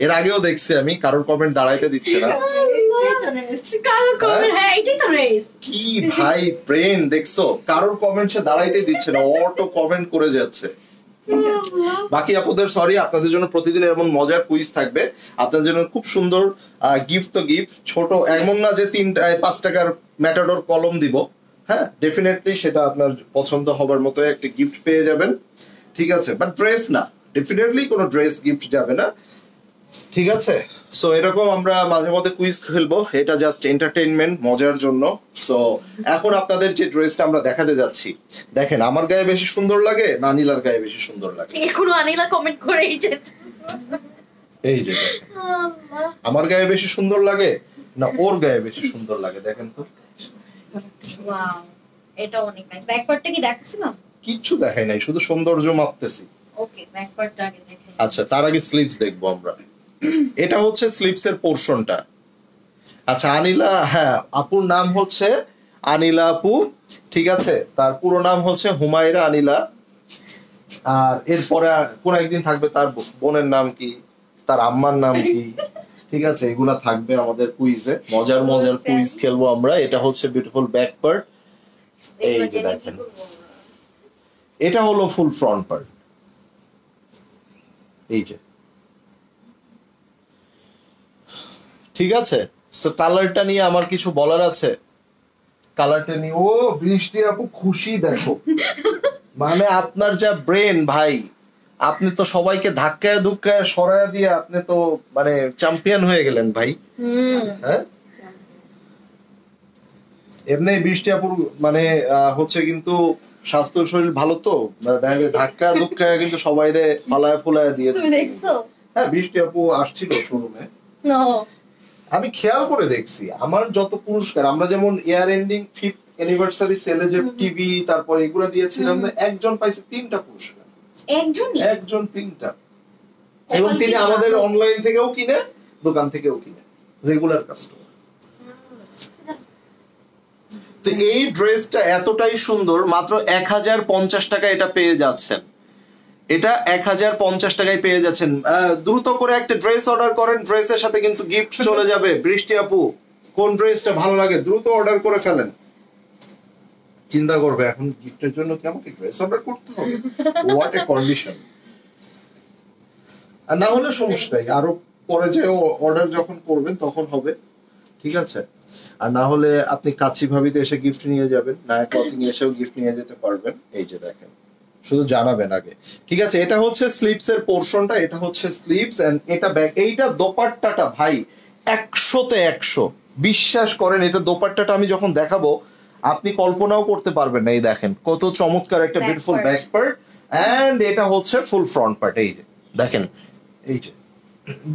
এর আগেও দেখছি আমি কারোর কমেন্ট দাঁড়াইতে দিচ্ছে না। কি ভাই ব্রেন দেখছো, কারোর কমেন্ট সে দাঁড়াইতে দিচ্ছে না, অটো কমেন্ট করে যাচ্ছে। বাকি আপুদের সরি, আপনাদের জন্য প্রতিদিন এমন মজার কুইজ থাকবে, আপনাদের জন্য খুব সুন্দর গিফট। তো গিফট ছোট এমন না যে 5 টাকার ম্যাটাডোর কলম দিব। হ্যাঁ, ডেফিনেটলি সেটা আপনার পছন্দ হবার মতো একটা গিফট পেয়ে যাবেন, ঠিক আছে, বাট ড্রেস না, ডেফিনেটলি কোনো ড্রেস গিফট যাবে না, ঠিক আছে। সো এরকম আমরা মাঝে মধ্যে কুইজ খেলবো, এটা জাস্ট এন্টারটেইনমেন্ট, মজার জন্য। সো এখন আপনাদের যে ড্রেসটা আমরা দেখাতে যাচ্ছি, দেখেন আমার গায়ে বেশি সুন্দর লাগে না আনিলার গায়ে বেশি সুন্দর লাগে? এখনো আনিলা কমেন্ট করে এই যে আমার গায়ে বেশি সুন্দর লাগে না ওর গায়ে বেশি সুন্দর লাগে, দেখেন তো। ওয়াও, এটা অনেক নাইস। ব্যাক পার্টটা কি দেখাছিলাম? কিচ্ছু দেখাই নাই, শুধু সৌন্দর্য মাপতেছি। ওকে, ব্যাক পার্টটা আগে দেখে। আচ্ছা, তার আগে স্লিভস দেখবো আমরা। এটা হচ্ছে স্লিভস এর পোরশনটা। আচ্ছা, আনিলা, হ্যাঁ আপুর নাম হচ্ছে আনিলা আপু, ঠিক আছে, তার পুরো নাম হচ্ছে হুমায়রা আনিলা। আর এরপরে কোন একদিন থাকবে তার বোনের নাম কি, তার আম্মার নাম কি, ঠিক আছে, এগুলা থাকবে আমাদের কুইজে। মজার মজার কুইজ খেলবো আমরা। এটা হচ্ছে বিউটিফুল ব্যাক পার্ট, এই যে দেখেন, এটা হলো ফুল ফ্রন্ট পার্ট, এই যে, ঠিক আছে। সো কালারটা নিয়ে আমার কিছু বলার আছে, কালারটা নিয়ে। ও বৃষ্টি আপু খুশি দেখো, মানে আপনার যা ব্রেন ভাই, আপনি তো সবাইকে ধাক্কায় ধুক্কায় সরায় দিয়ে আপনি তো মানে চ্যাম্পিয়ন হয়ে গেলেন ভাই। হ্যাঁ, এমনি বৃষ্টি আপুর মানে হচ্ছে কিন্তু স্বাস্থ্য শরীর ভালো, তো ধাক্কা ধুক্কায় কিন্তু সবাইরে ফালায় ফুলায় দিয়ে দিচ্ছে। হ্যাঁ, বৃষ্টি আপু আসছিল শোরুমে, আমি খেয়াল করে দেখছি আমার যত পুরস্কার, আমরা যেমন ইয়ার এন্ডিং 5th অ্যানিভার্সারি সেলে যে টিভি তারপর এগুলো দিয়েছিলাম, একজন পাইছে 3টা পুরস্কার, একজন 3টা, এবং তিনি আমাদের অনলাইন থেকেও কিনে, দোকান থেকেও কিনে, রেগুলার কাস্টমার। তো এই ড্রেসটা এতটাই সুন্দর, মাত্র 1050 টাকা এটা পেয়ে যাচ্ছেন, এটা 1050 টাকায় পেয়ে যাচ্ছেন। দ্রুত করে একটা ড্রেস অর্ডার করেন, ড্রেসের সাথে কিন্তু গিফট চলে যাবে। বৃষ্টি আপু কোন ড্রেসটা ভালো লাগে দ্রুত অর্ডার করে ফেলেন। চিন্তা করবে এখন গিফটের জন্য কি আমাকে ড্রেস অর্ডার করতে হবে? What a condition. আর না হলে সমস্যা নাই, আরো পরে যে অর্ডার যখন করবেন তখন হবে, ঠিক আছে। আর না হলে আপনি কাচ্চি ভাবিতে এসে গিফট নিয়ে যাবেন, নায়ক ক্লথিং এসেও গিফট নিয়ে যেতে পারবেন। এই যে দেখেন, শুধু জানাবেন আগে, ঠিক আছে। এটা হচ্ছে স্লিভস এর পোরশনটা, এটা হচ্ছে স্লিভস এন্ড এটা ব্যাক। এইটা দোপাট্টাটা ভাই 100তে 100, বিশ্বাস করেন। এটা দোপাট্টাটা আমি যখন দেখাবো আপনি কল্পনাও করতে পারবেন না। এই দেখেন কত চমৎকার একটা বিউটিফুল ব্যাক পার্ট, এন্ড এটা হচ্ছে ফুল ফ্রন্ট পার্ট। এই যে দেখেন, এই যে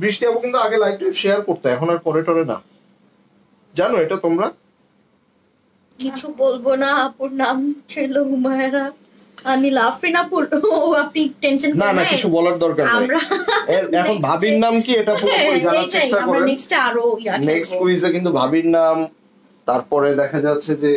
বৃষ্টি আপু কিন্তু আগে লাইভটা শেয়ার করতে, এখন আর করে টরে না, জানো এটা তোমরা। কিছু বলবো না, আপুর নাম ছিল হুমায়রা আনিলা। আফরিন আপুর, আপনি টেনশন না না, কিছু বলার দরকার নেই। এখন ভাবির নাম কি এটা পুরোপুরি জানার চেষ্টা করেন। নেক্সট আরো নেক্সট কুইজে কিন্তু ভাবির নাম, তারপরে দেখা যাচ্ছে যে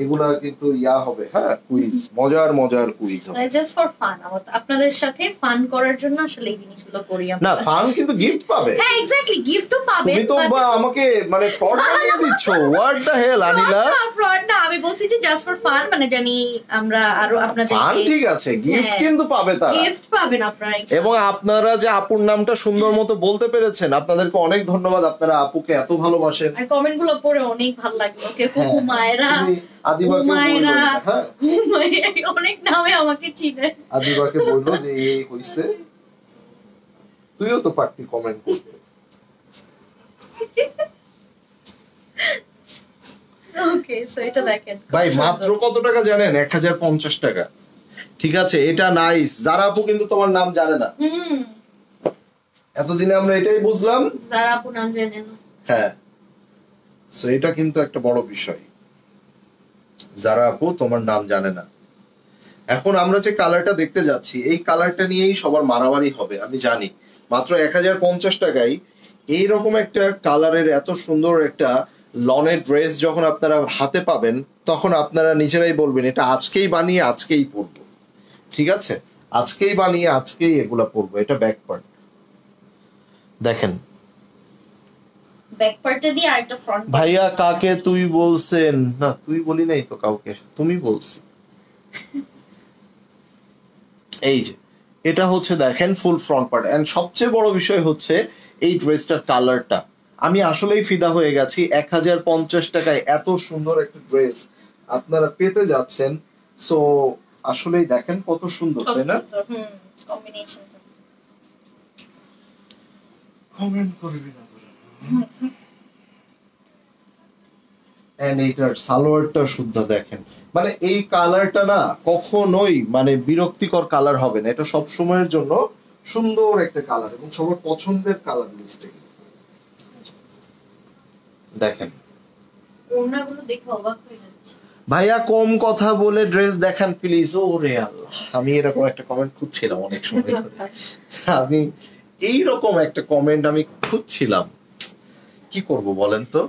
এগুলা কিন্তু ইয়া হবে, হ্যাঁ, কুইজ, মজার মজার কুইজ হবে। মানে জাস্ট ফর ফান, আপনাদের সাথে ফান করার জন্য আসলে এই জিনিসগুলো করি আমরা। না, ফান কিন্তু গিফট পাবে। হ্যাঁ এক্স্যাক্টলি, গিফটও পাবে। তুমি তো আমাকে মানে ফ্রড বানিয়ে দিচ্ছ। হোয়াট দ্য হেল আনিলা? ফ্রড না, আমি বলছি যে জাস্ট ফর ফান, মানে জানি আমরা আরো আপনাদের ফান ঠিক আছে, গিফট কিন্তু পাবে তারা, গিফট পাবেন আপনারা। এবং আপনারা যে আপুর নামটা সুন্দর মতো বলতে পেরেছেন, আপনাদেরকে অনেক ধন্যবাদ। আপনারা আপুকে এত ভালোবাসেন। আর কমেন্ট গুলো পড়ে অনেক ভালো লাগলো। ওকে, হুমায়রা, হুমায়রা, হ্যাঁ, অনেক নামে আমাকে চিনে। আদিবাকে বললো যে এই হইছে, তুইও তো পারতি কমেন্ট করতে। ওকে, সো এটা দেখেন ভাই, মাত্র কত টাকা জানেন? 1050 টাকা। ঠিক আছে, এটা নাইস। যারা আপু কিন্তু তোমার নাম জানে না। এতদিনে আমরা এটাই বুঝলাম, যারা আপু নাম জানে না। হ্যাঁ, সো এটা কিন্তু একটা বড় বিষয়, যারা আপু তোমার নাম জানে না। এখন আমরা যে কালারটা দেখতে যাচ্ছি, এই কালারটা নিয়েই সবার মারামারি হবে আমি জানি। মাত্র 1050 টাকায় এইরকম একটা কালারের এত সুন্দর একটা লনের ড্রেস যখন আপনারা হাতে পাবেন, তখন আপনারা নিজেরাই বলবেন এটা আজকেই বানিয়ে আজকেই পরবো। ঠিক আছে, আজকেই বানিয়ে আজকেই এগুলা পরবো। এটা ব্যাক পার্ট দেখেন। ব্যাক পার্টে দিয়ে আরেকটা ফ্রন্ট। ভাইয়া কাকে তুই বলছেন? না, তুই বলি নাই তো কাউকে, তুমি বলছি। এই যে এটা হচ্ছে দেখেন ফুল ফ্রন্ট পার্ট, এন্ড সবচেয়ে বড় বিষয় হচ্ছে এই ড্রেসটার কালারটা। আমি আসলেই ফিদা হয়ে গেছি। 1050 টাকায় এত সুন্দর একটা ড্রেস আপনারা পেতে যাচ্ছেন। সো আসলেই দেখেন কত সুন্দর, তাই না? কম্বিনেশনটা কমেন্ট করবি না তোরা। এন্ড এইটার সালোয়ারটা শুদ্ধ দেখেন। মানে এই কালারটা না কখনোই মানে বিরক্তিকর কালার হবে না। এটা সব সময়ের জন্য সুন্দর একটা কালার এবং সবার পছন্দের কালার লিস্টে। দেখেন ওড়নাগুলো দেখে অবাক হয়ে যাচ্ছে। ভাইয়া কম কথা বলে ড্রেস দেখান প্লিজ। ওরে আল্লাহ, আমি এরকম একটা কমেন্ট খুঁজছিলাম অনেক সময় ধরে। আমি এইরকম একটা কমেন্ট আমি খুঁজছিলাম, কি করব বলেন তো?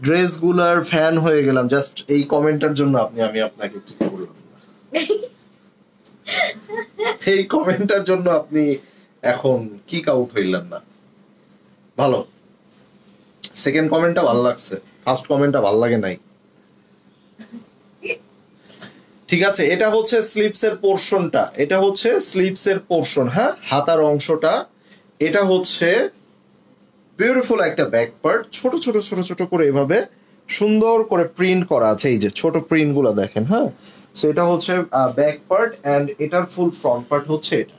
ড্রেস গুলার ফ্যান হয়ে গেলাম জাস্ট এই কমেন্টটার জন্য। আমি আপনাকে কি করলাম না, এই কমেন্টটার জন্য আপনি এখন কিক আউট হইলেন না। ভালো, সেকেন্ড কমেন্টটা ভালো লাগছে, ফার্স্ট কমেন্টটা ভালো লাগে নাই। ঠিক আছে, এটা হচ্ছে স্লিপস এর পোরশনটা, এটা হচ্ছে স্লিপস এর পোরশন, হ্যাঁ, হাতার অংশটা। এটা হচ্ছে বিউটিফুল একটা ব্যাক পার্ট, ছোট ছোট ছোট ছোট করে এভাবে সুন্দর করে প্রিন্ট করা আছে। এই যে ছোট প্রিন্ট গুলো দেখেন, হ্যাঁ। সো এটা হচ্ছে ব্যাক পার্ট, এন্ড এটার ফুল ফ্রন্ট পার্ট হচ্ছে এটা।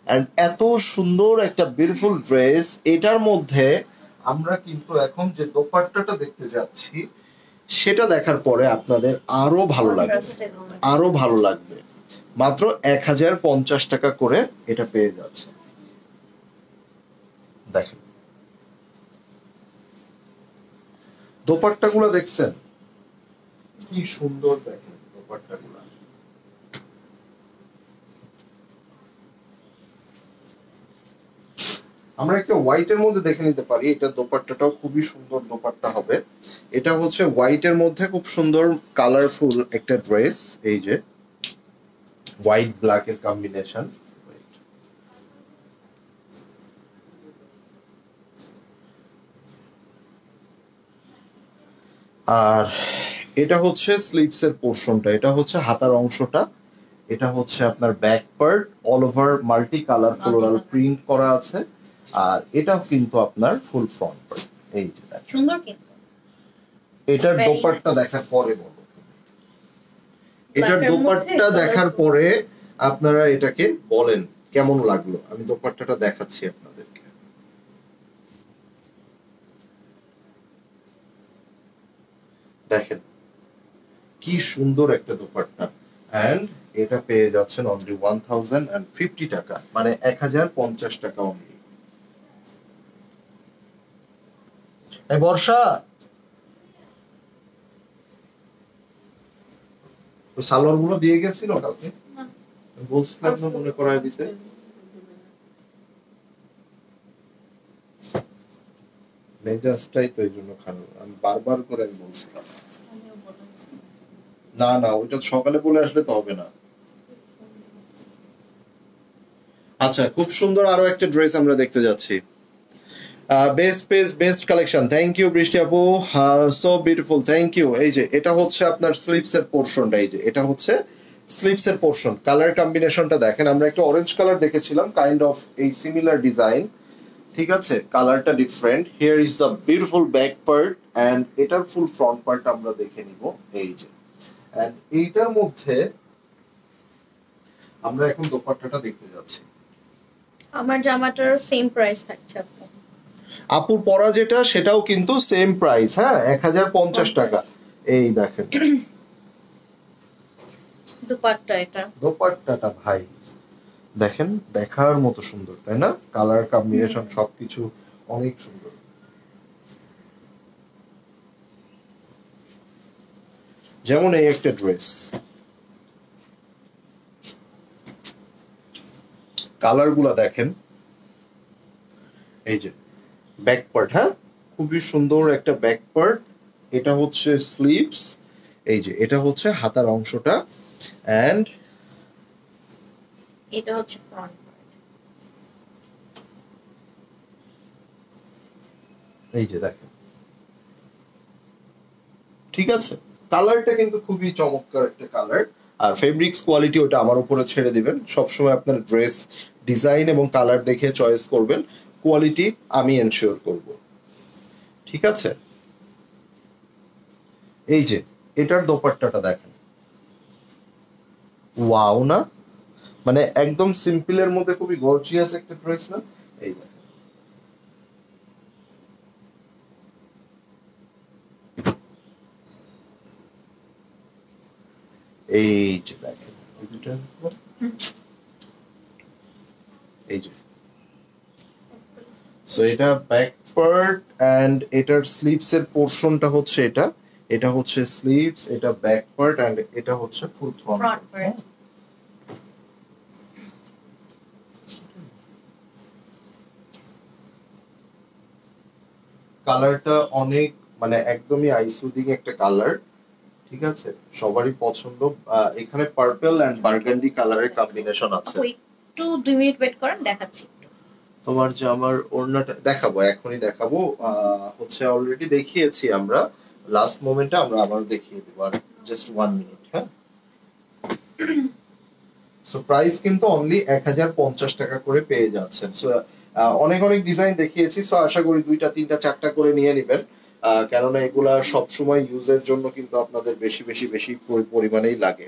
এন্ড এত সুন্দর একটা বিউটিফুল ড্রেস, এটার মধ্যে আমরা কিন্তু এখন যে দোপাট্টাটা দেখতে যাচ্ছি, সেটা দেখার পরে আপনাদের আরো ভালো লাগবে, আরো ভালো লাগবে। মাত্র 1050 টাকা করে এটা পেয়ে যাচ্ছে। দেখেন দোপাট্টা গুলো দেখছেন কি সুন্দর, দেখেন দোপাট্টা গুলা। আমরা একটা হোয়াইটের মধ্যে দেখে নিতে পারি, এটা দোপাট্টাটাও খুবই সুন্দর দোপাট্টা হবে। এটা হচ্ছে হোয়াইটের মধ্যে খুব সুন্দর কালারফুল একটা ড্রেস। এই যে হোয়াইট ব্ল্যাক এর কম্বিনেশন। আর এটা হচ্ছে স্লিভস এর পোরশনটা, এটা হচ্ছে হাতার অংশটা। এটা হচ্ছে আপনার back part, all over multi colour floral print করা আছে। আর এটাও কিন্তু আপনার ফুল ফ্রন্ট পার্ট। এই যে সুন্দর কিন্তু। এটার দোপাট্টা দেখার পরে বলো, এটার দোপাট্টা দেখার পরে আপনারা এটাকে বলেন কেমন লাগলো। আমি দোপাট্টাটা দেখাচ্ছি আপনাদেরকে। দেখেন কি সুন্দর একটা দোপাট্টা, এন্ড এটা পেয়ে যাচ্ছেন অনলি 1050 টাকা, মানে 1050 টাকা অনলি। এই বর্ষা, সালোয়ার গুলো দিয়ে গেছিল কালকে, বলছিলাম না, মনে করায় দিছে। মেজাজটাই তো এই জন্য খারাপ, আমি বারবার করে আমি বলছিলাম। না না, ওইটা সকালে বলে আসলে তো হবে না। আচ্ছা, খুব সুন্দর আরো একটা ড্রেস আমরা দেখতে যাচ্ছি। Best page best collection, thank you Brishti আপু, সো বিউটিফুল, থ্যাংক ইউ। এই যে এটা হচ্ছে আপনার স্লিভস এর পোরশনটা, এই যে এটা হচ্ছে স্লিভস এর পোরশন। কালার কম্বিনেশনটা দেখেন, আমরা একটা অরেঞ্জ কালার দেখেছিলাম, কাইন্ড অফ এই সিমিলার ডিজাইন, ঠিক আছে, কালারটা different. Here is the beautiful back part and এটার ফুল ফ্রন্ট পার্ট আমরা দেখে নিব, এই যে। এন্ড এইটার মধ্যে আমরা এখন দোপাট্টাটা দেখতে যাচ্ছি। আমার জামাটার সেম প্রাইস থাকছে আপু। আপুর পরা যেটা সেটাও কিন্তু সেম প্রাইস, হ্যাঁ, 1050 টাকা। এই দেখেন দুপাট্টা, এটা দোপাট্টাটা ভাই দেখেন, দেখার মতো সুন্দর, তাই না? কালার কম্বিনেশন সবকিছু অনেক সুন্দর। যেমন এই একটা ড্রেস, কালার গুলা দেখেন, এই যে ব্যাক পার্ট, হ্যাঁ, খুবই সুন্দর একটা ব্যাক পার্ট। এটা হচ্ছে স্লিভস, এই যে এটা হচ্ছে হাতার অংশটা, এন্ড এটা হচ্ছে ফ্রন্ট পার্ট। এই যে দেখেন, ঠিক আছে, কালারটা কিন্তু খুবই চমৎকার একটা কালার। আর ফেব্রিক্স কোয়ালিটি ওটা আমার উপরে ছেড়ে দিবেন, সবসময় আপনার ড্রেস ডিজাইন এবং কালার দেখে চয়েস করবেন, কোয়ালিটি আমি এনশিওর করব, ঠিক আছে। এই যে এটার দোপাট্টাটা দেখেন, ওয়াও না, মানে একদম সিম্পলের মধ্যে খুবই গর্জিয়াস একটা ড্রেস না? এই দেখেন, এই যে দেখেন, এই যে সো এটা ব্যাক পার্ট এন্ড এটার স্লিভস এর পোরশনটা হচ্ছে এটা, এটা হচ্ছে স্লিভস, এটা ব্যাক পার্ট এন্ড এটা হচ্ছে ফুল ফ্রন্ট পার্ট। কালারটা অনেক মানে একদমই আইসুদিং একটা কালার, ঠিক আছে, সবারই পছন্দ। এখানে পার্পল এন্ড বার্গান্ডি কালারের কম্বিনেশন আছে। একটু 2 মিনিট ওয়েট করেন, দেখাচ্ছি। তোমার যে আমার ওড়নাটা দেখাবো, এখনই দেখাবো, হচ্ছে অলরেডি দেখিয়েছি আমরা লাস্ট মোমেন্টে, আমরা আবার দেখিয়ে দেব, আর জাস্ট 1 মিনিট, হ্যাঁ। সো প্রাইস কিন্তু অনলি 1050 টাকা করে পেয়ে যাচ্ছেন। সো অনেক অনেক ডিজাইন দেখিয়েছি, সো আশা করি 2টা 3টা 4টা করে নিয়ে নেবেন, কেননা এগুলা সবসময় ইউজের জন্য কিন্তু আপনাদের বেশি বেশি বেশি পরিমাণেই লাগে।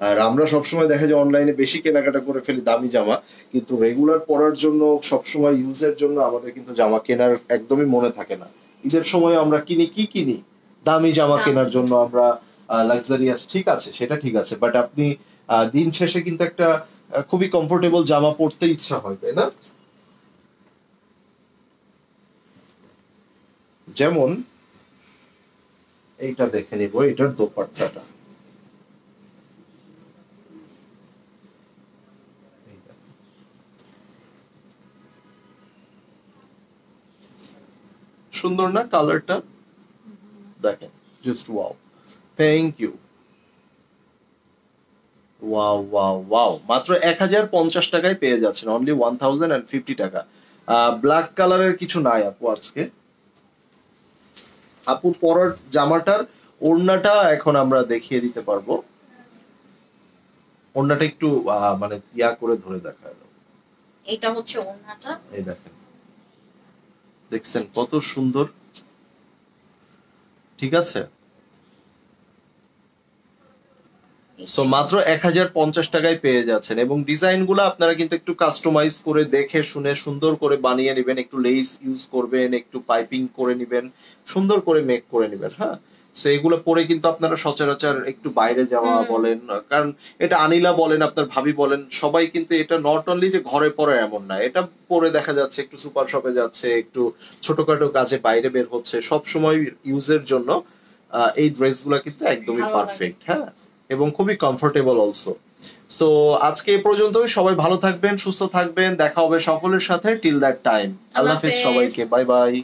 আর আমরা সবসময় দেখা যায় অনলাইনে বেশি কেনাকাটা করে ফেলি দামি জামা, কিন্তু রেগুলার পরার জন্য সবসময় ইউজের জন্য আমাদের কিন্তু জামা কেনার একদমই মনে থাকে না। ঈদের সময় আমরা কিনি কি কিনি, দামি জামা কেনার জন্য আমরা লাক্সারিয়াস, ঠিক আছে, সেটা ঠিক আছে, বাট আপনি দিন শেষে কিন্তু একটা খুবই কমফোর্টেবল জামা পরতে ইচ্ছা হয়, তাই না? যেমন এইটা দেখে নিব, এটার দোপাট্টাটা সুন্দর না? কালারটা দেখেন, just wow, thank you, wow wow wow. মাত্র 1050 টাকায় পেয়ে যাচ্ছেন, অনলি 1050 টাকা। ব্ল্যাক কালারের কিছু নাই আপু আজকে। আপুর পরার জামাটার ওড়নাটা এখন আমরা দেখিয়ে দিতে পারবো, ওড়নাটা একটু মানে ইয়া করে ধরে দেখায় দাও। এটা হচ্ছে ওড়নাটা, এই দেখেন, দেখছেন কত সুন্দর, ঠিক আছে। সো মাত্র 1050 টাকায় পেয়ে যাচ্ছেন, এবং ডিজাইন গুলো আপনারা কিন্তু একটু কাস্টমাইজ করে দেখে শুনে সুন্দর করে বানিয়ে নেবেন, একটু লেস ইউজ করবেন, একটু পাইপিং করে নেবেন, সুন্দর করে মেক করে নেবেন, হ্যাঁ। সো এগুলো পরে কিন্তু আপনারা সচরাচর একটু বাইরে যাওয়া বলেন, কারণ এটা আনিলা বলেন, আপনার ভাবি বলেন, সবাই কিন্তু এটা নট অনলি যে ঘরে পরে এমন না, এটা পরে দেখা যাচ্ছে একটু সুপার শপে যাচ্ছে, একটু ছোটখাটো কাজে বাইরে বের হচ্ছে, সব সময় ইউজের জন্য এই ড্রেসগুলো কিন্তু একদমই পারফেক্ট, হ্যাঁ, এবং খুবই কমফোর্টেবল অলসো। সো আজকে এ পর্যন্তই, সবাই ভালো থাকবেন, সুস্থ থাকবেন, দেখা হবে সকলের সাথে, টিল দ্যাট টাইম, আল্লাহ হাফেজ সবাইকে, বাই বাই।